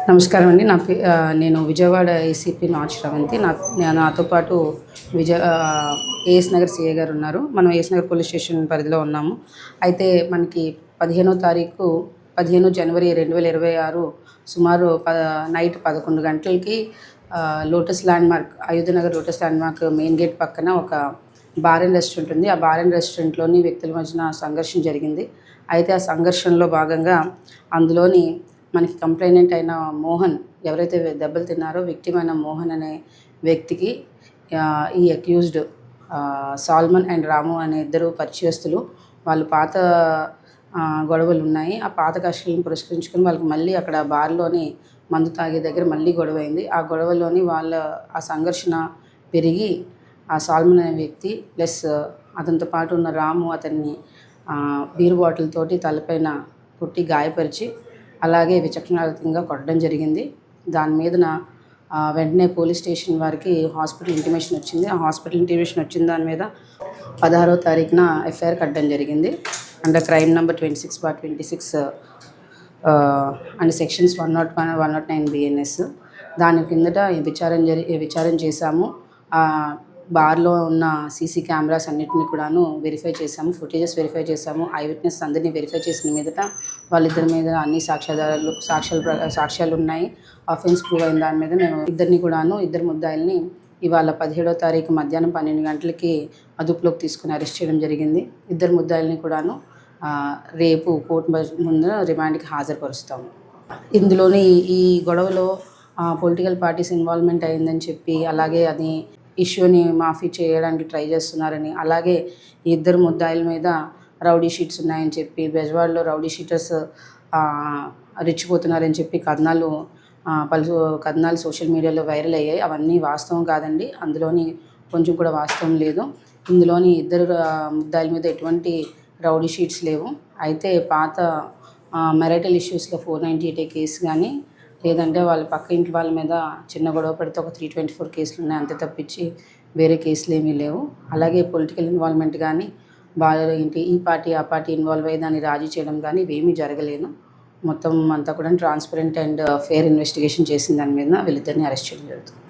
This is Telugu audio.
నమస్కారం అండి. నేను విజయవాడ ఏసీపీ నాచ్ శ్రవంతి. నాతో పాటు ఏఎస్ నగర్ సిఐ గారు ఉన్నారు. మనం ఏఎస్ నగర్ పోలీస్ స్టేషన్ పరిధిలో ఉన్నాము. అయితే మనకి 15 జనవరి 2026 సుమారు నైట్ 11 గంటలకి lotus landmark, Ayodhya Nagar lotus landmark main gate పక్కన ఒక బార్ అండ్ రెస్టారెంట్ ఉంది. ఆ బార్ అండ్ రెస్టారెంట్లోని వ్యక్తుల మధ్యన సంఘర్షణ జరిగింది. అయితే ఆ సంఘర్షణలో భాగంగా అందులోని మనకి కంప్లైనెంట్ అయిన మోహన్, ఎవరైతే దెబ్బలు తిన్నారో విక్టిమ్ అయిన మోహన్ అనే వ్యక్తికి ఈ అక్యూజ్డ్ సాల్మన్ అండ్ రాము అనే ఇద్దరు పరిచయస్తులు, వాళ్ళు పాత గొడవలు ఉన్నాయి. ఆ పాత కష్టాలను పురస్కరించుకొని వాళ్ళకి మళ్ళీ అక్కడ బార్లోని మందు తాగే దగ్గర మళ్ళీ గొడవ అయింది. ఆ గొడవలోని ఆ సంఘర్షణ పెరిగి ఆ సాల్మన్ అనే వ్యక్తి ప్లస్ అతనితో పాటు ఉన్న రాము అతన్ని బీర్ బాటిల్ తోటి తలపైన కొట్టి గాయపరిచి అలాగే విచక్షణారహితంగా కొట్టడం జరిగింది. దాని మీదన వెంటనే పోలీస్ స్టేషన్ వారికి హాస్పిటల్ ఇంటిమేషన్ వచ్చింది. ఆ హాస్పిటల్ ఇంటిమేషన్ వచ్చిన దాని మీద 16వ తారీఖున ఎఫ్ఐఆర్ కట్టడం జరిగింది. Under crime number 26/26 and sections 101, 109 BNS. దాని కిందట విచారణ చేశాము. బార్లో ఉన్న సీసీ కెమెరాస్ అన్నిటిని కూడాను వెరిఫై చేశాము, ఫుటేజెస్ వెరిఫై చేశాము. ఐ విట్నెస్ అందరినీ వెరిఫై చేసిన మీదట వాళ్ళిద్దరి మీద అన్ని సాక్ష్యాలు ఉన్నాయి. అఫెన్స్ ప్రూవ్ అయిన దాని మీద మేము ఇద్దరు ముద్దాయిల్ని ఇవాళ 17వ తారీఖు మధ్యాహ్నం 12 గంటలకి అదుపులోకి తీసుకుని అరెస్ట్ చేయడం జరిగింది. ఇద్దరు ముద్దాయిల్ని కూడాను రేపు కోర్టు ముందు రిమాండ్కి హాజరుపరుస్తాము. ఇందులోని ఈ గొడవలో పొలిటికల్ పార్టీస్ ఇన్వాల్వ్మెంట్ అయిందని చెప్పి, అలాగే అది ఇష్యూని మాఫీ చేయడానికి ట్రై చేస్తున్నారని, అలాగే ఈ ఇద్దరు ముద్దాయిల మీద రౌడీ షీట్స్ ఉన్నాయని చెప్పి, బెజవాడలో రౌడీ షీటర్స్ రెచ్చిపోతున్నారని చెప్పి కథనాలు సోషల్ మీడియాలో వైరల్ అయ్యాయి. అవన్నీ వాస్తవం కాదండి. అందులోని కొంచెం కూడా వాస్తవం లేదు. ఇందులోని ఇద్దరు ముద్దాయిల మీద ఎటువంటి రౌడీ షీట్స్ లేవు. అయితే పాత మ్యారిటల్ ఇష్యూస్లో 498 కేసు కానీ, లేదంటే వాళ్ళ పక్క ఇంటి వాళ్ళ మీద చిన్న గొడవ పడితే ఒక 324 కేసులు ఉన్నాయి. అంతే తప్పించి వేరే కేసులు ఏమీ లేవు. అలాగే పొలిటికల్ ఇన్వాల్వ్మెంట్ కానీ, ఈ పార్టీ ఆ పార్టీ ఇన్వాల్వ్ అయ్యి దాన్ని రాజీ చేయడం కానీ ఇవేమీ జరగలేదు. మొత్తం అంతా కూడా ట్రాన్స్పరెంట్ అండ్ ఫెయిర్ ఇన్వెస్టిగేషన్ చేసిన దాని మీద వీళ్ళిద్దరిని అరెస్ట్ చేయడం జరుగుతుంది.